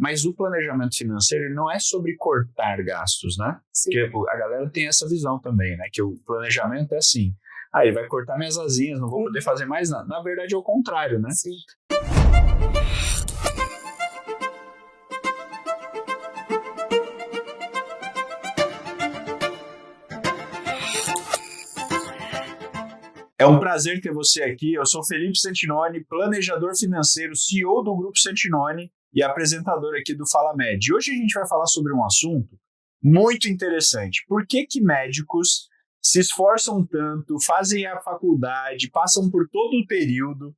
Mas o planejamento financeiro ele não é sobre cortar gastos, né? Sim. Porque a galera tem essa visão também, né? Que o planejamento é assim, ele vai cortar minhas asinhas, não vou poder fazer mais nada. Na verdade é o contrário, né? Sim. É um prazer ter você aqui. Eu sou Felipe Santinoni, planejador financeiro, CEO do Grupo Santinoni e apresentador aqui do Fala Med. Hoje a gente vai falar sobre um assunto muito interessante. Por que médicos se esforçam tanto, fazem a faculdade, passam por todo o período,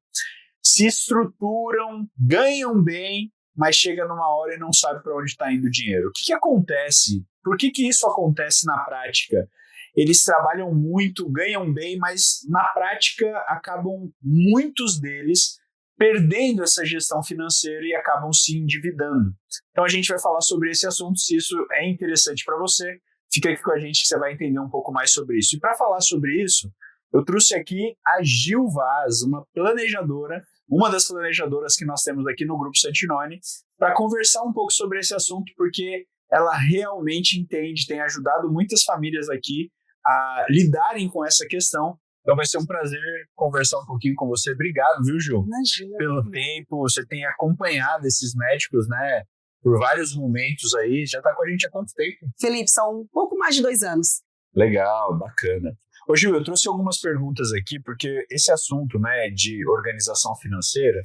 se estruturam, ganham bem, mas chega numa hora e não sabe para onde está indo o dinheiro? O que acontece? Por que isso acontece na prática? Eles trabalham muito, ganham bem, mas na prática acabam muitos deles perdendo essa gestão financeira e acabam se endividando. Então a gente vai falar sobre esse assunto, se isso é interessante para você, fica aqui com a gente que você vai entender um pouco mais sobre isso. E para falar sobre isso, eu trouxe aqui a Gil Vaz, uma planejadora, uma das planejadoras que nós temos aqui no Grupo Santinoni, para conversar um pouco sobre esse assunto, porque ela realmente entende, tem ajudado muitas famílias aqui a lidarem com essa questão. Então vai ser um prazer conversar um pouquinho com você. Obrigado, viu, Gil? Imagina. Pelo tempo, você tem acompanhado esses médicos, né, por vários momentos aí. Já está com a gente há quanto tempo? Felipe, são um pouco mais de 2 anos. Legal, bacana. Ô Gil, eu trouxe algumas perguntas aqui, porque esse assunto, né, de organização financeira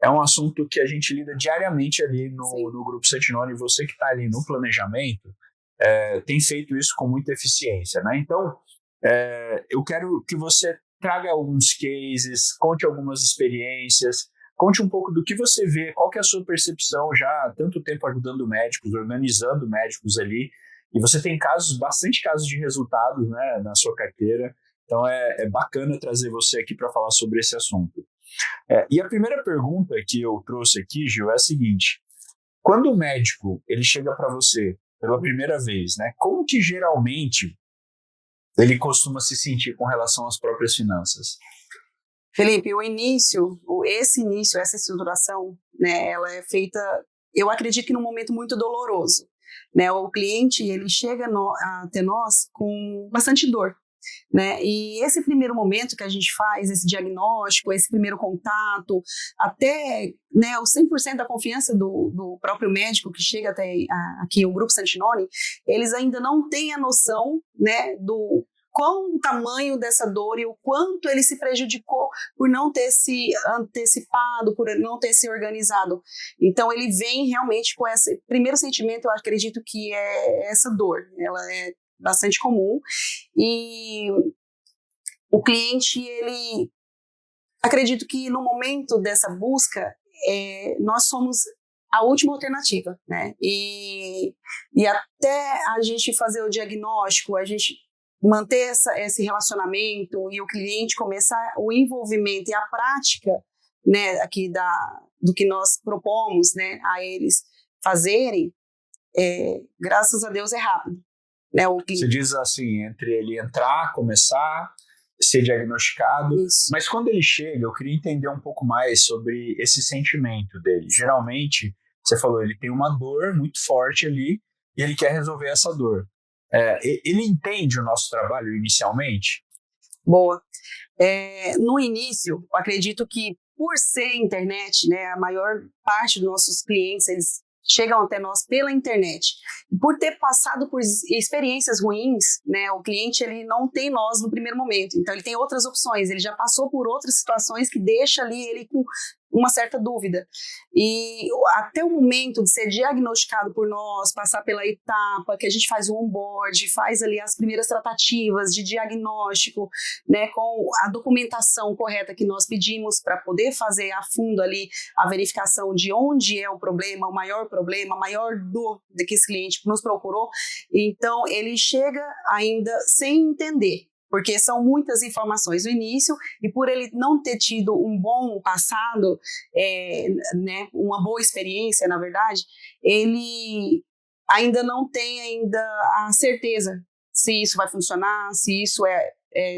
é um assunto que a gente lida diariamente ali no Grupo Santinoni, e você que está ali no planejamento tem feito isso com muita eficiência, né? Então, eu quero que você traga alguns cases, conte algumas experiências, conte um pouco do que você vê, qual que é a sua percepção já há tanto tempo ajudando médicos, organizando médicos ali, e você tem bastante casos de resultados, né, na sua carteira, então é bacana trazer você aqui para falar sobre esse assunto. E a primeira pergunta que eu trouxe aqui, Gil, é a seguinte: quando o médico ele chega para você pela primeira vez, né, como que geralmente ele costuma se sentir com relação às próprias finanças? Felipe, essa estruturação, né, ela é feita, eu acredito que num momento muito doloroso, né? O cliente, ele chega até nós com bastante dor, né? E esse primeiro momento que a gente faz, esse diagnóstico, esse primeiro contato, até, né, o 100% da confiança do próprio médico que chega até aqui o Grupo Santinoni, eles ainda não têm a noção, né, do qual o tamanho dessa dor e o quanto ele se prejudicou por não ter se antecipado, por não ter se organizado. Então ele vem realmente com esse primeiro sentimento, eu acredito que é essa dor, ela é bastante comum, e o cliente, ele, acredito que no momento dessa busca, nós somos a última alternativa, né? E até a gente fazer o diagnóstico, a gente manter esse relacionamento e o cliente começar o envolvimento e a prática, né, aqui do que nós propomos, né, a eles fazerem, graças a Deus é rápido. Né, Você diz assim, entre ele entrar, começar, ser diagnosticado, isso. Mas quando ele chega, eu queria entender um pouco mais sobre esse sentimento dele. Geralmente, você falou, ele tem uma dor muito forte ali e ele quer resolver essa dor. Ele entende o nosso trabalho inicialmente? Boa. No início, eu acredito que por ser internet, né, a maior parte dos nossos clientes, eles chegam até nós pela internet. Por ter passado por experiências ruins, né, o cliente, ele não tem nós no primeiro momento, então ele tem outras opções, ele já passou por outras situações que deixa ali ele com uma certa dúvida. E até o momento de ser diagnosticado por nós, passar pela etapa que a gente faz o onboard, faz ali as primeiras tratativas de diagnóstico, né, com a documentação correta que nós pedimos para poder fazer a fundo ali a verificação de onde é o problema, a maior dor que esse cliente nos procurou. Então, ele chega ainda sem entender, porque são muitas informações no início, e por ele não ter tido um bom passado, né, uma boa experiência, na verdade, ele ainda não tem ainda a certeza se isso vai funcionar, se isso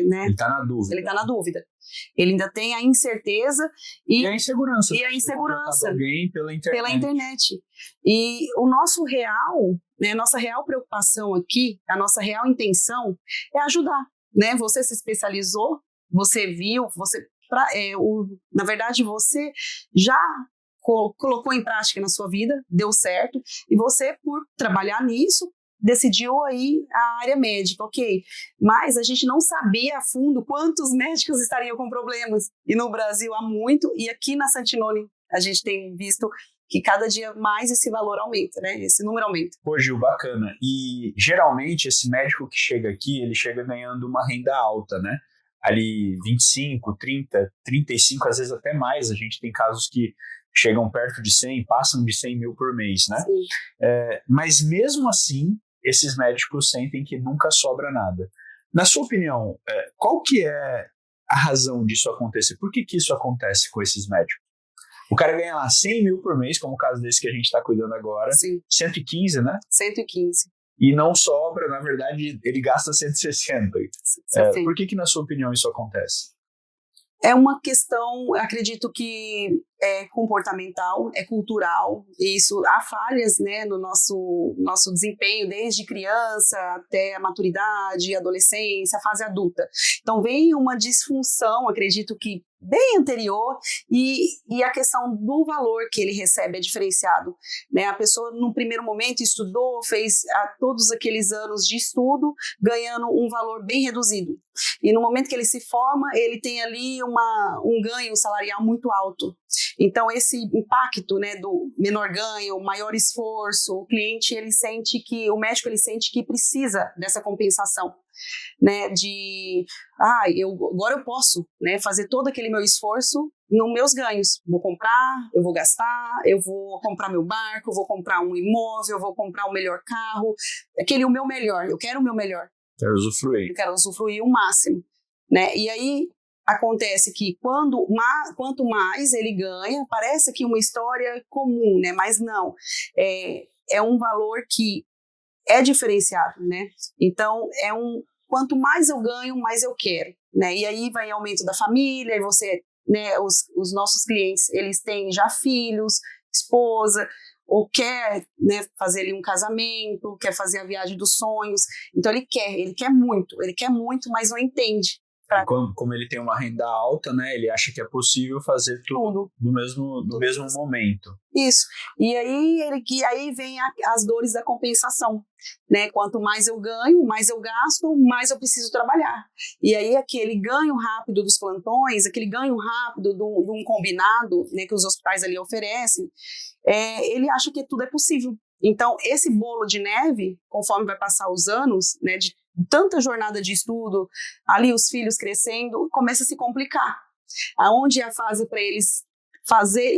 né? Ele está na dúvida. Ele está na dúvida. Ele ainda tem a incerteza e a insegurança. E a insegurança. Alguém pela internet. E o nosso real, né, nossa real preocupação aqui, a nossa real intenção é ajudar. Né? Você se especializou, você viu, na verdade você já colocou em prática na sua vida, deu certo, e você, por trabalhar nisso, decidiu aí a área médica, ok, mas a gente não sabia a fundo quantos médicos estariam com problemas, e no Brasil há muito, e aqui na Santinone a gente tem visto que cada dia mais esse valor aumenta, né? Esse número aumenta. Pô, Gil, bacana. E geralmente esse médico que chega aqui, ele chega ganhando uma renda alta, né? Ali 25, 30, 35, às vezes até mais. A gente tem casos que chegam perto de 100, passam de 100 mil por mês, né? Mas mesmo assim, esses médicos sentem que nunca sobra nada. Na sua opinião, qual que é a razão disso acontecer? Por que isso acontece com esses médicos? O cara ganha lá 100 mil por mês, como o caso desse que a gente está cuidando agora. Sim. 115, né? 115. E não sobra, na verdade, ele gasta 160. Por que na sua opinião isso acontece? É uma questão, acredito que é comportamental, é cultural, e isso há falhas, né, no nosso desempenho, desde criança até a maturidade, adolescência, fase adulta. Então vem uma disfunção, acredito que bem anterior, e a questão do valor que ele recebe é diferenciado, né? A pessoa no primeiro momento estudou, fez todos aqueles anos de estudo, ganhando um valor bem reduzido, e no momento que ele se forma, ele tem ali um ganho salarial muito alto. Então esse impacto, né, do menor ganho, maior esforço, o cliente o médico sente que precisa dessa compensação, né, agora eu posso, né, fazer todo aquele meu esforço nos meus ganhos, vou comprar, eu vou gastar, eu vou comprar meu barco, eu vou comprar um imóvel, eu vou comprar o melhor carro, o meu melhor, eu quero o meu melhor. Eu quero usufruir o máximo, né, e aí acontece que quanto mais ele ganha, parece que uma história comum, né, mas não, é um valor que é diferenciado, né? Então, quanto mais eu ganho, mais eu quero, né? E aí vai aumento da família, e você, né, os nossos clientes, eles têm já filhos, esposa, ou quer, né, fazer ali um casamento, quer fazer a viagem dos sonhos. Então, ele quer muito, mas não entende. Como ele tem uma renda alta, né, ele acha que é possível fazer tudo no mesmo momento. Isso. E aí vem as dores da compensação, né? Quanto mais eu ganho, mais eu gasto, mais eu preciso trabalhar. E aí aquele ganho rápido dos plantões, aquele ganho rápido de um combinado, né, que os hospitais ali oferecem, ele acha que tudo é possível. Então, esse bolo de neve, conforme vai passar os anos, né, de tanta jornada de estudo, ali os filhos crescendo, começa a se complicar. Aonde é a fase para eles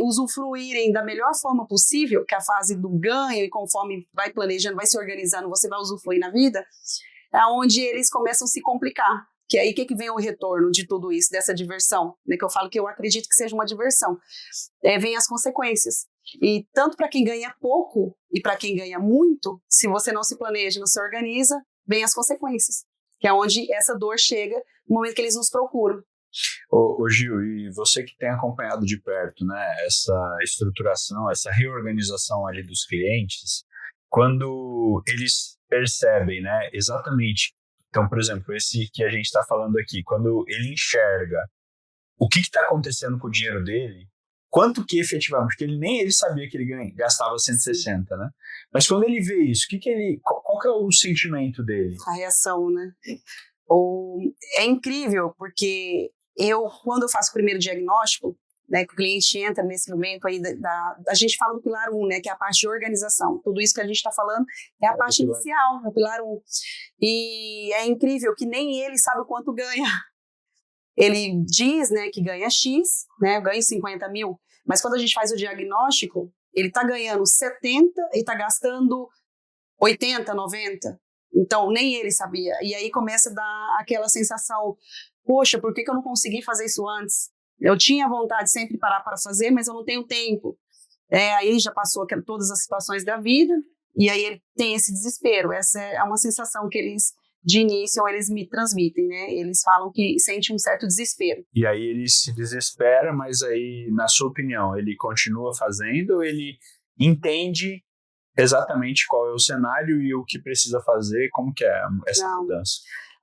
usufruírem da melhor forma possível, que é a fase do ganho, e conforme vai planejando, vai se organizando, você vai usufruir na vida, é onde eles começam a se complicar. Que aí que vem o retorno de tudo isso, dessa diversão, né, que eu falo que eu acredito que seja uma diversão. Vem as consequências. E tanto para quem ganha pouco e para quem ganha muito, se você não se planeja, não se organiza, vem as consequências, que é onde essa dor chega no momento que eles nos procuram. Ô Gil, e você que tem acompanhado de perto, né, essa estruturação, essa reorganização ali dos clientes, quando eles percebem, né, exatamente, então, por exemplo, esse que a gente está falando aqui, quando ele enxerga o que está acontecendo com o dinheiro dele, quanto que efetivamente, porque nem ele sabia que ele gastava 160, né? Mas quando ele vê isso, qual que é o sentimento dele? A reação, né? É incrível, porque quando eu faço o primeiro diagnóstico, né, que o cliente entra nesse momento aí, a gente fala do pilar 1, né, que é a parte de organização. Tudo isso que a gente está falando é a parte inicial, é o pilar 1. E é incrível que nem ele sabe o quanto ganha. Ele diz, né, que ganha X, né, eu ganho 50 mil, mas quando a gente faz o diagnóstico, ele está ganhando 70 e está gastando 80, 90. Então, nem ele sabia. E aí começa a dar aquela sensação, poxa, por que eu não consegui fazer isso antes? Eu tinha vontade de sempre parar para fazer, mas eu não tenho tempo. Aí já passou todas as situações da vida, e aí ele tem esse desespero. Essa é uma sensação que eles de início eles me transmitem, né? Eles falam que sentem um certo desespero. E aí ele se desespera, mas aí, na sua opinião, ele continua fazendo ou ele entende exatamente qual é o cenário e o que precisa fazer? Como que é essa mudança?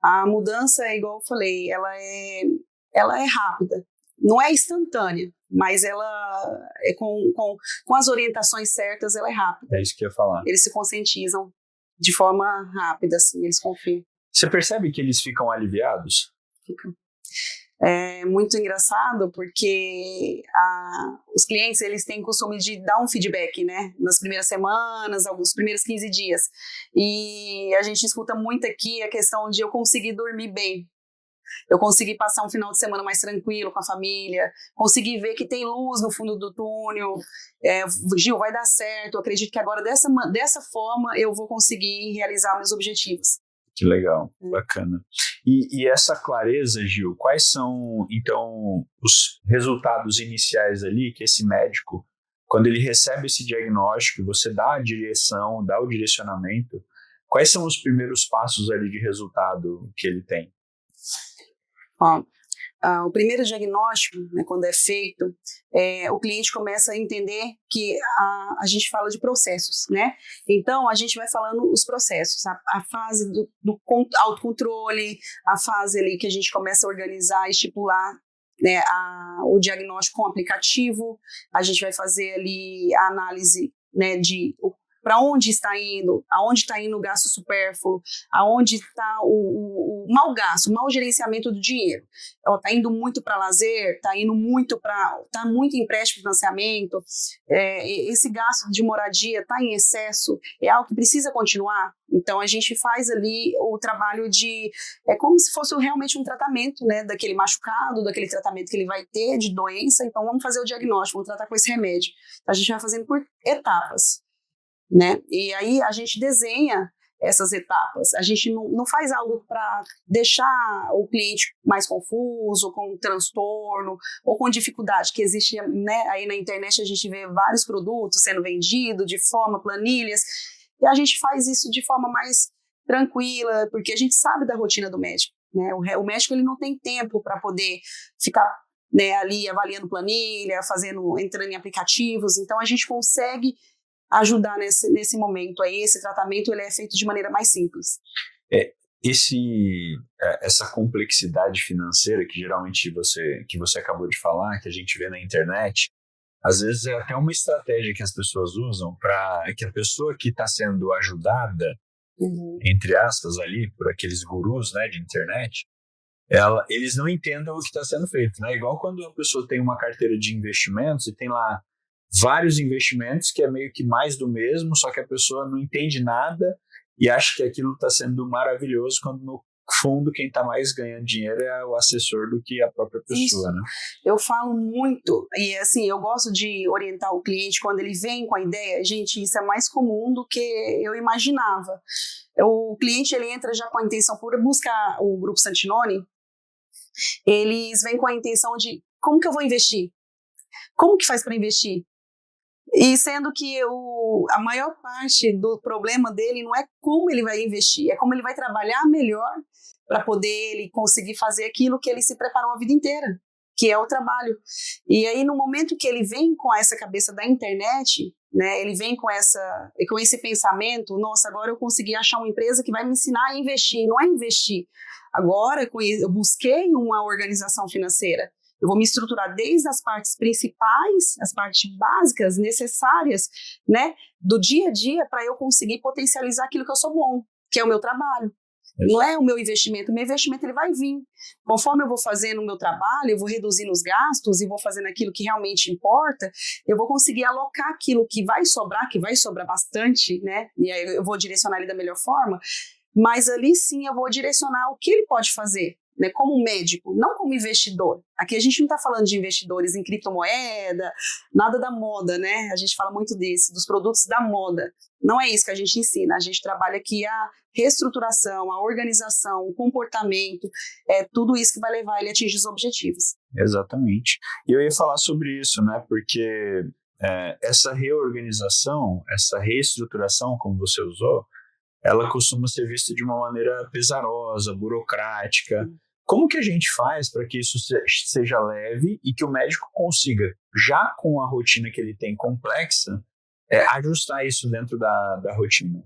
A mudança, é igual eu falei, ela é rápida. Não é instantânea, mas ela é com as orientações certas, ela é rápida. É isso que eu ia falar. Eles se conscientizam de forma rápida, assim, eles confiam. Você percebe que eles ficam aliviados? Ficam. É muito engraçado porque os clientes eles têm costume de dar um feedback, né, nas primeiras semanas, alguns primeiros 15 dias. E a gente escuta muito aqui a questão de eu conseguir dormir bem. Eu consegui passar um final de semana mais tranquilo com a família, consegui ver que tem luz no fundo do túnel. Gil, vai dar certo, eu acredito que agora dessa forma eu vou conseguir realizar meus objetivos. Que legal, bacana. E essa clareza, Gil, quais são, então, os resultados iniciais ali que esse médico, quando ele recebe esse diagnóstico, você dá a direção, dá o direcionamento, quais são os primeiros passos ali de resultado que ele tem? O primeiro diagnóstico, né, quando é feito, o cliente começa a entender que a gente fala de processos, né? Então, a gente vai falando os processos, a fase do autocontrole, a fase ali que a gente começa a organizar, estipular, né, o diagnóstico com o aplicativo, a gente vai fazer ali a análise, né, de para onde está indo, aonde está indo o gasto supérfluo, aonde está o mau gasto, o mau gerenciamento do dinheiro. Está indo muito para lazer, está indo muito está muito em empréstimo financiamento, esse gasto de moradia está em excesso, é algo que precisa continuar. Então a gente faz ali o trabalho é como se fosse realmente um tratamento, né, daquele machucado, daquele tratamento que ele vai ter de doença. Então vamos fazer o diagnóstico, vamos tratar com esse remédio. Então, a gente vai fazendo por etapas, né? E aí a gente desenha essas etapas. A gente não faz algo para deixar o cliente mais confuso, com transtorno ou com dificuldade, que existe, né? Aí na internet a gente vê vários produtos sendo vendidos de forma, planilhas, e a gente faz isso de forma mais tranquila, porque a gente sabe da rotina do médico, né? O médico ele não tem tempo para poder ficar, né, ali avaliando planilha, entrando em aplicativos. Então a gente consegue ajudar nesse momento aí. Esse tratamento ele é feito de maneira mais simples. Essa complexidade financeira que geralmente que você acabou de falar, que a gente vê na internet, às vezes é até uma estratégia que as pessoas usam para que a pessoa que está sendo ajudada, entre aspas, ali, por aqueles gurus, né, de internet, eles não entendam o que está sendo feito, né? Igual quando a pessoa tem uma carteira de investimentos e tem lá vários investimentos que é meio que mais do mesmo, só que a pessoa não entende nada e acha que aquilo está sendo maravilhoso, quando no fundo quem está mais ganhando dinheiro é o assessor do que a própria pessoa. Isso. Né? Eu falo muito, e assim, eu gosto de orientar o cliente quando ele vem com a ideia. Gente, isso é mais comum do que eu imaginava. O cliente ele entra já com a intenção por buscar o Grupo Santinoni, eles vêm com a intenção de como que eu vou investir? Como que faz para investir? E sendo que a maior parte do problema dele não é como ele vai investir, é como ele vai trabalhar melhor para poder ele conseguir fazer aquilo que ele se preparou a vida inteira, que é o trabalho. E aí, no momento que ele vem com essa cabeça da internet, né, ele vem com esse pensamento, nossa, agora eu consegui achar uma empresa que vai me ensinar a investir. Não é investir. Agora eu busquei uma organização financeira. Eu vou me estruturar desde as partes principais, as partes básicas, necessárias, né, do dia a dia, para eu conseguir potencializar aquilo que eu sou bom, que é o meu trabalho. Não é o meu investimento. O meu investimento ele vai vir. Conforme eu vou fazendo o meu trabalho, eu vou reduzindo os gastos e vou fazendo aquilo que realmente importa, eu vou conseguir alocar aquilo que vai sobrar bastante, né? E aí eu vou direcionar ele da melhor forma, mas ali sim eu vou direcionar o que ele pode fazer, né, como médico, não como investidor. Aqui a gente não está falando de investidores em criptomoeda, nada da moda, né? A gente fala muito disso, dos produtos da moda. Não é isso que a gente ensina. A gente trabalha aqui a reestruturação, a organização, o comportamento, tudo isso que vai levar ele a atingir os objetivos. Exatamente. E eu ia falar sobre isso, né? Porque essa reorganização, essa reestruturação, como você usou, ela costuma ser vista de uma maneira pesarosa, burocrática. Como que a gente faz para que isso seja leve e que o médico consiga, já com a rotina que ele tem complexa, ajustar isso dentro da rotina?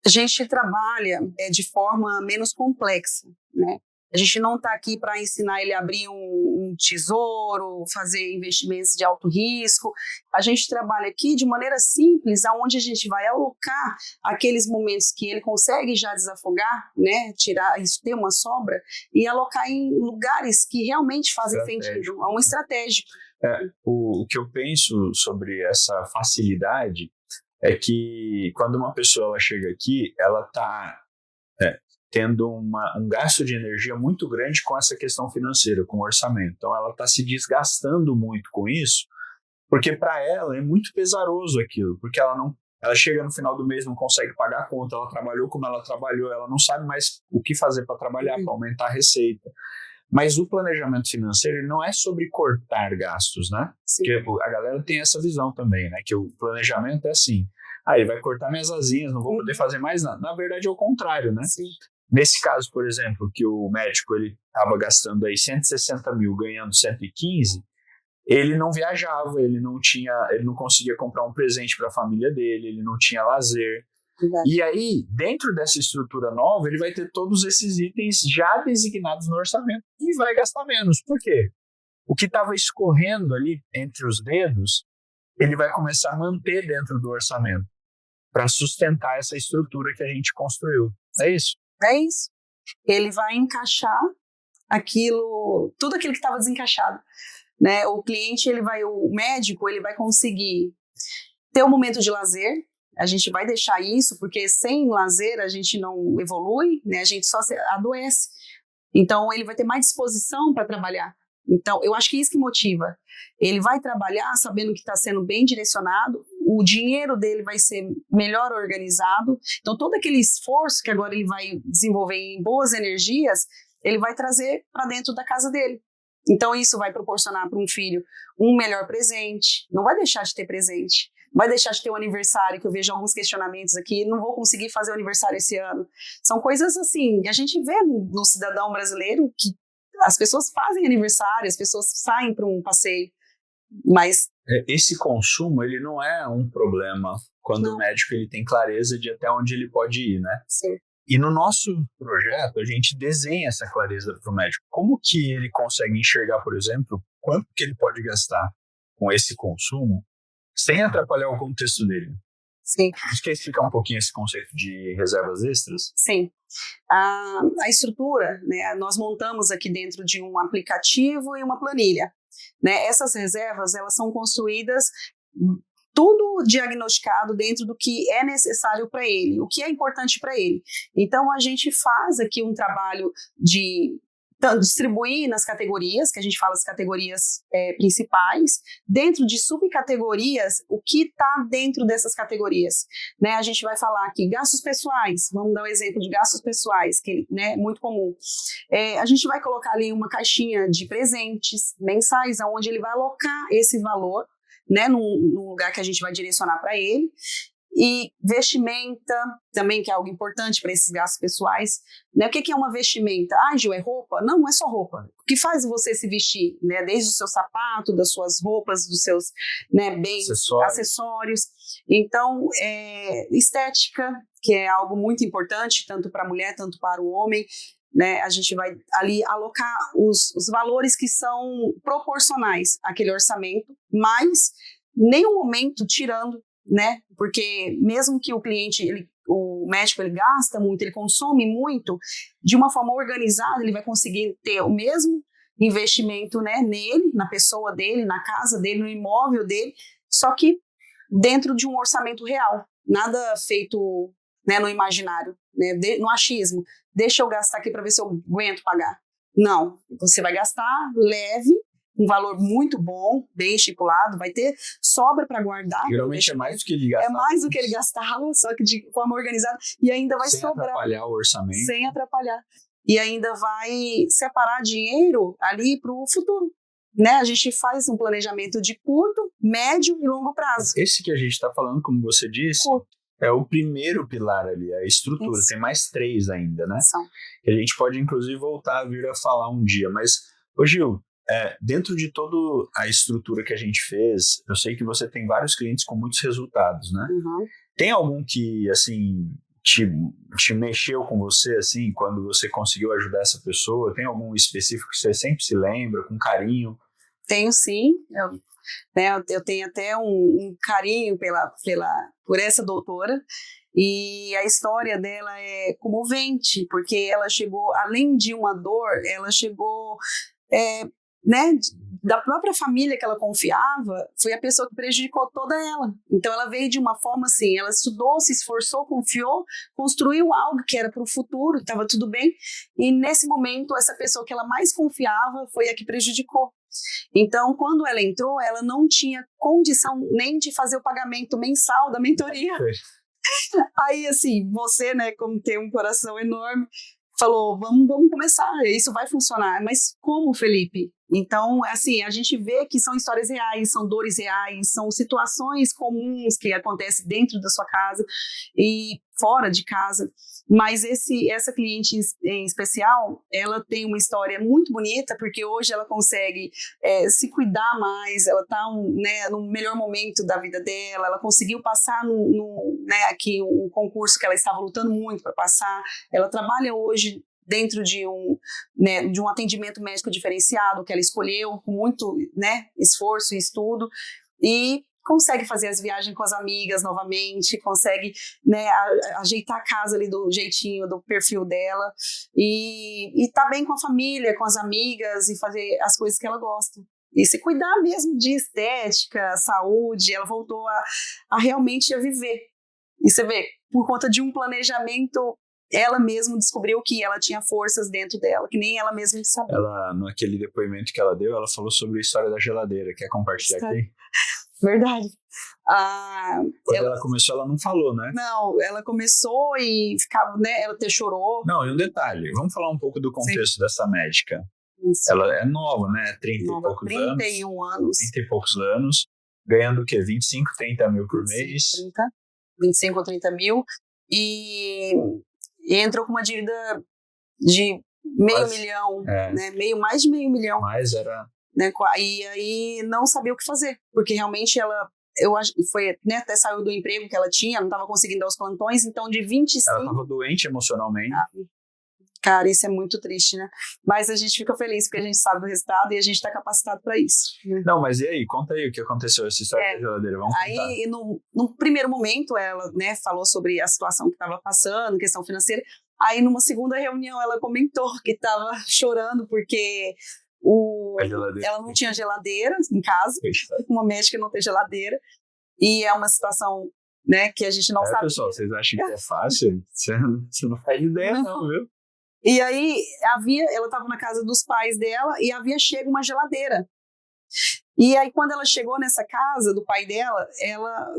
A gente trabalha de forma menos complexa, né? A gente não está aqui para ensinar ele a abrir um tesouro, fazer investimentos de alto risco. A gente trabalha aqui de maneira simples, aonde a gente vai alocar aqueles momentos que ele consegue já desafogar, né, tirar, isso, ter uma sobra, e alocar em lugares que realmente fazem sentido, a um estratégico. O que eu penso sobre essa facilidade é que quando uma pessoa ela chega aqui, ela está tendo um gasto de energia muito grande com essa questão financeira, com o orçamento. Então, ela está se desgastando muito com isso, porque para ela é muito pesaroso aquilo, porque ela chega no final do mês, não consegue pagar a conta, ela trabalhou como ela trabalhou, ela não sabe mais o que fazer para trabalhar, para aumentar a receita. Mas o planejamento financeiro ele não é sobre cortar gastos, né? Sim. Porque a galera tem essa visão também, né? Que o planejamento é assim, ele vai cortar minhas asinhas, não vou poder fazer mais nada. Na verdade é o contrário, né? Sim. Nesse caso, por exemplo, que o médico ele estava gastando aí 160 mil, ganhando 115, ele não viajava, ele não conseguia comprar um presente para a família dele, ele não tinha lazer. Verdade. E aí, dentro dessa estrutura nova, ele vai ter todos esses itens já designados no orçamento e vai gastar menos. Por quê? O que estava escorrendo ali entre os dedos, ele vai começar a manter dentro do orçamento para sustentar essa estrutura que a gente construiu. É isso? É isso. Ele vai encaixar tudo aquilo que estava desencaixado, né? O médico, ele vai conseguir ter um momento de lazer. A gente vai deixar isso, porque sem lazer a gente não evolui, né? A gente só adoece. Então, ele vai ter mais disposição para trabalhar. Então, eu acho que é isso que motiva. Ele vai trabalhar sabendo que está sendo bem direcionado, o dinheiro dele vai ser melhor organizado. Então, todo aquele esforço que agora ele vai desenvolver em boas energias, ele vai trazer para dentro da casa dele. Então, isso vai proporcionar para um filho um melhor presente. Não vai deixar de ter presente. Não vai deixar de ter um aniversário, que eu vejo alguns questionamentos aqui, não vou conseguir fazer o aniversário esse ano. São coisas assim, que a gente vê no cidadão brasileiro, que as pessoas fazem aniversário, as pessoas saem para um passeio, mas... Esse consumo, ele não é um problema quando o médico ele tem clareza de até onde ele pode ir, né? Sim. E no nosso projeto, a gente desenha essa clareza para o médico. Como que ele consegue enxergar, por exemplo, quanto que ele pode gastar com esse consumo sem atrapalhar o contexto dele? Sim. Você quer explicar um pouquinho esse conceito de reservas extras? Sim. A estrutura, né, nós montamos aqui dentro de um aplicativo e uma planilha. Né? Essas reservas, elas são construídas tudo diagnosticado dentro do que é necessário para ele, o que é importante para ele. Então, a gente faz aqui um trabalho de distribuir nas categorias, que a gente fala as categorias principais, dentro de subcategorias, o que está dentro dessas categorias. Né? A gente vai falar aqui gastos pessoais, vamos dar um exemplo de gastos pessoais, que é muito comum. A gente vai colocar ali uma caixinha de presentes mensais, onde ele vai alocar esse valor, né, num lugar que a gente vai direcionar para ele. E vestimenta, também, que é algo importante para esses gastos pessoais. Né? O que é uma vestimenta? Gil, é roupa? Não, não é só roupa. O que faz você se vestir? Né? Desde o seu sapato, das suas roupas, dos seus bens, acessórios. Então, estética, que é algo muito importante, tanto para a mulher, tanto para o homem. Né? A gente vai ali alocar os valores que são proporcionais àquele orçamento, mas nenhum momento tirando, né? Porque mesmo que o cliente, o médico, ele gasta muito, ele consome muito, de uma forma organizada, ele vai conseguir ter o mesmo investimento, né, nele, na pessoa dele, na casa dele, no imóvel dele, só que dentro de um orçamento real, nada feito, né, no imaginário, né, no achismo. Deixa eu gastar aqui para ver se eu aguento pagar. Não, você vai gastar leve, um valor muito bom, bem estipulado, vai ter sobra para guardar. Geralmente é mais do que ele gastava. É mais do que ele gastava, só que de forma organizada, e ainda vai sobrar. Sem atrapalhar o orçamento. Sem atrapalhar. E ainda vai separar dinheiro ali para o futuro. Né? A gente faz um planejamento de curto, médio e longo prazo. Esse que a gente está falando, como você disse, É o primeiro pilar ali, a estrutura. Isso. Tem mais 3 ainda, né? São. Que a gente pode, inclusive, voltar a vir a falar um dia. Mas, ô Gil, dentro de toda a estrutura que a gente fez, eu sei que você tem vários clientes com muitos resultados, né? Uhum. Tem algum que, assim, te mexeu com você, assim, quando você conseguiu ajudar essa pessoa? Tem algum específico que você sempre se lembra, com carinho? Tenho sim, eu tenho até um carinho por essa doutora, e a história dela é comovente, porque ela chegou, além de uma dor, ela chegou, né, da própria família que ela confiava, foi a pessoa que prejudicou toda ela. Então ela veio de uma forma assim, ela estudou, se esforçou, confiou, construiu algo que era para o futuro, estava tudo bem, e nesse momento essa pessoa que ela mais confiava foi a que prejudicou. Então, quando ela entrou, ela não tinha condição nem de fazer o pagamento mensal da mentoria. Aí, assim, você, né, como tem um coração enorme, falou, vamos começar, isso vai funcionar. Mas como, Felipe? Então, assim, a gente vê que são histórias reais, são dores reais, são situações comuns que acontecem dentro da sua casa e fora de casa. Mas essa cliente em especial, ela tem uma história muito bonita, porque hoje ela consegue se cuidar mais, ela está no melhor momento da vida dela, ela conseguiu passar aqui um concurso que ela estava lutando muito para passar, ela trabalha hoje dentro de um atendimento médico diferenciado que ela escolheu com muito, né, esforço e estudo, e consegue fazer as viagens com as amigas novamente, consegue, né, ajeitar a casa ali do jeitinho, do perfil dela, e tá bem com a família, com as amigas, e fazer as coisas que ela gosta. E se cuidar mesmo de estética, saúde, ela voltou a realmente a viver. E você vê, por conta de um planejamento, ela mesma descobriu que ela tinha forças dentro dela, que nem ela mesma sabia. Ela, naquele depoimento que ela deu, ela falou sobre a história da geladeira. Quer compartilhar aqui? Verdade. Quando ela começou, ela não falou, né? Não, ela começou e ficava, né? Ela até chorou. Não, e um detalhe, vamos falar um pouco do contexto dessa médica. Isso. Ela é nova, né? 30 e poucos 31 anos. 30 e poucos anos. Ganhando o quê? 25, 30 mil por mês? 25 ou 30 mil. E entrou com uma dívida de meio milhão, né? Mais de meio milhão. Mas era... Né? E aí não sabia o que fazer, porque realmente ela, eu acho que foi, né, até saiu do emprego que ela tinha, não estava conseguindo dar os plantões, então de 25... Ela estava doente emocionalmente. Cara, isso é muito triste, né? Mas a gente fica feliz porque a gente sabe do resultado e a gente está capacitado para isso. Né? Não, mas e aí? Conta aí o que aconteceu, essa história da geladeira. Vamos contar. Aí, no primeiro momento, ela, né, falou sobre a situação que estava passando, questão financeira. Aí, numa segunda reunião, ela comentou que estava chorando porque ela não tinha geladeira em casa, uma médica não tem geladeira, e é uma situação, né, que a gente não sabe. Pessoal, vocês acham que é fácil? Você não faz ideia não, viu? E aí, ela estava na casa dos pais dela e havia chego uma geladeira. E aí, quando ela chegou nessa casa do pai dela, ela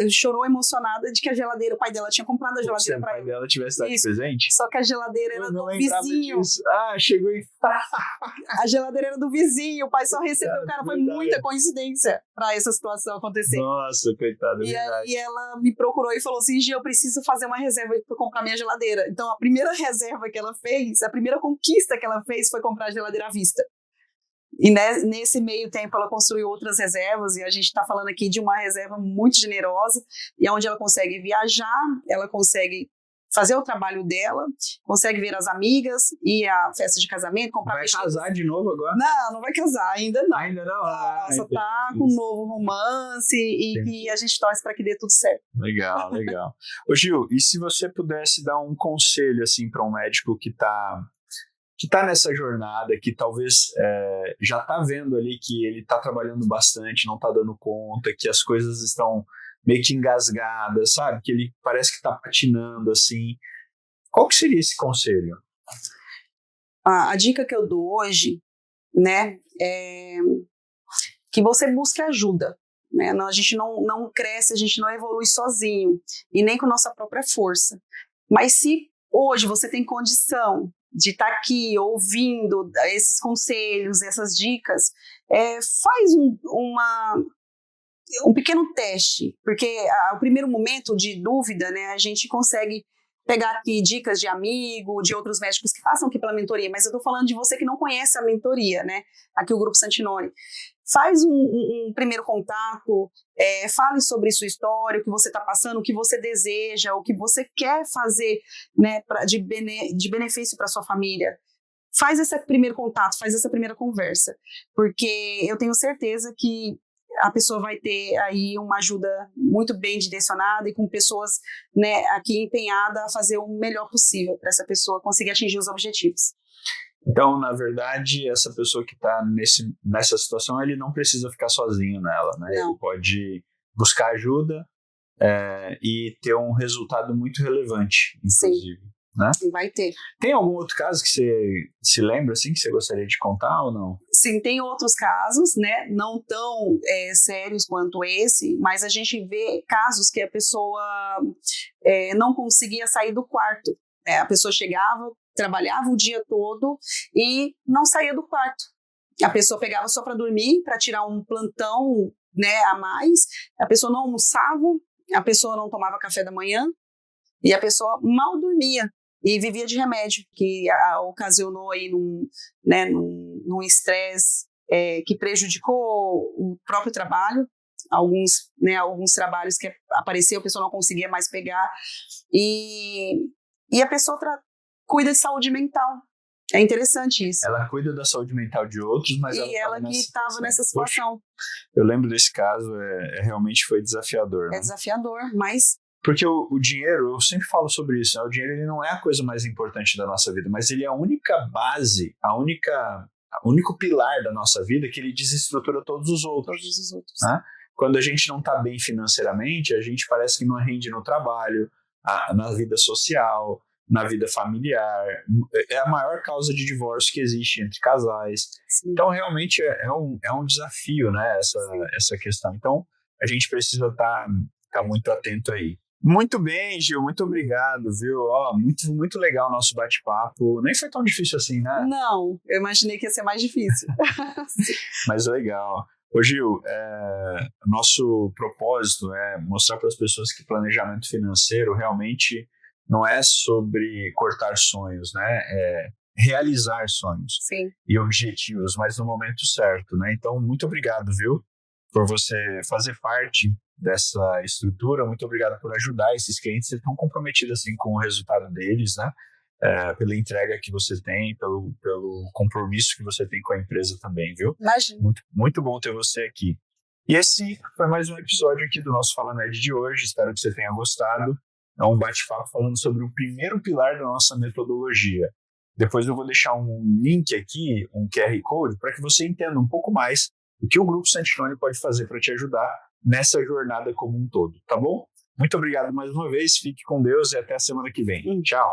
chorou emocionada de que o pai dela tinha comprado a geladeira para ela. Se o pai dela tivesse dado presente? Só que a geladeira era do vizinho. Chegou e... A geladeira era do vizinho, o pai só recebeu. Cara, foi muita coincidência para essa situação acontecer. Nossa, coitada. E aí ela me procurou e falou assim, Gia, eu preciso fazer uma reserva para comprar minha geladeira. Então, a primeira reserva que ela fez, a primeira conquista que ela fez foi comprar a geladeira à vista. E nesse meio tempo ela construiu outras reservas, e a gente está falando aqui de uma reserva muito generosa, e onde ela consegue viajar, ela consegue fazer o trabalho dela, consegue ver as amigas, ir à festa de casamento, comprar... Vai casar de novo agora? Não vai casar, ainda não. Ainda não? Só tá com um novo romance, e a gente torce para que dê tudo certo. Legal. Ô Gil, e se você pudesse dar um conselho assim para um médico que tá nessa jornada, que talvez já está vendo ali que ele está trabalhando bastante, não está dando conta, que as coisas estão meio que engasgadas, sabe? Que ele parece que está patinando, assim. Qual que seria esse conselho? A dica que eu dou hoje, né, é que você busque ajuda. Né? A gente não cresce, a gente não evolui sozinho, e nem com nossa própria força. Mas se hoje você tem condição de estar aqui ouvindo esses conselhos, essas dicas, faz um pequeno teste, porque o primeiro momento de dúvida, né, a gente consegue pegar aqui dicas de amigo, de outros médicos que passam aqui pela mentoria, mas eu estou falando de você que não conhece a mentoria, né, aqui o Grupo Santinoni. Faz um primeiro contato, fale sobre sua história, o que você está passando, o que você deseja, o que você quer fazer, né, de benefício para sua família. Faz esse primeiro contato, faz essa primeira conversa, porque eu tenho certeza que a pessoa vai ter aí uma ajuda muito bem direcionada e com pessoas, né, aqui empenhadas a fazer o melhor possível para essa pessoa conseguir atingir os objetivos. Então, na verdade, essa pessoa que está nessa situação, ele não precisa ficar sozinho nela, né? Não. Ele pode buscar ajuda e ter um resultado muito relevante, inclusive. Sim. Né? Vai ter. Tem algum outro caso que você se lembra, assim, que você gostaria de contar ou não? Sim, tem outros casos, né, não tão sérios quanto esse, mas a gente vê casos que a pessoa não conseguia sair do quarto. A pessoa chegava, trabalhava o dia todo e não saía do quarto. A pessoa pegava só para dormir, para tirar um plantão, né, a mais. A pessoa não almoçava, a pessoa não tomava café da manhã e a pessoa mal dormia. E vivia de remédio, que ocasionou aí num estresse que prejudicou o próprio trabalho. Alguns trabalhos que apareceu, a pessoa não conseguia mais pegar. E a pessoa cuida de saúde mental. É interessante isso. Ela cuida da saúde mental de outros, mas ela que estava nessa situação. Poxa, eu lembro desse caso, realmente foi desafiador. Né? É desafiador, mas... Porque o dinheiro, eu sempre falo sobre isso, né? O dinheiro ele não é a coisa mais importante da nossa vida, mas ele é a única base, o único pilar da nossa vida que ele desestrutura todos os outros. Todos os outros. Né? Quando a gente não está bem financeiramente, a gente parece que não rende no trabalho, na vida social, na vida familiar. É a maior causa de divórcio que existe entre casais. Sim. Então, realmente, é um desafio, né? Essa questão. Então, a gente precisa estar muito atento aí. Muito bem, Gil, muito obrigado, viu? Muito, muito legal o nosso bate-papo. Nem foi tão difícil assim, né? Não, eu imaginei que ia ser mais difícil. Mas legal. Ô Gil, nosso propósito é mostrar para as pessoas que planejamento financeiro realmente não é sobre cortar sonhos, né? É realizar sonhos. Sim. E objetivos, mas no momento certo, né? Então, muito obrigado, viu? Por você fazer parte dessa estrutura, muito obrigado por ajudar esses clientes, vocês estão comprometidos assim com o resultado deles, né? Pela entrega que você tem, pelo compromisso que você tem com a empresa também, viu? Imagina. Muito, muito bom ter você aqui. E esse foi mais um episódio aqui do nosso Fala Med de hoje, espero que você tenha gostado. É um bate-papo falando sobre o primeiro pilar da nossa metodologia. Depois eu vou deixar um link aqui, um QR Code, para que você entenda um pouco mais o que o Grupo Santinoni pode fazer para te ajudar nessa jornada como um todo, tá bom? Muito obrigado mais uma vez, fique com Deus e até a semana que vem. Tchau!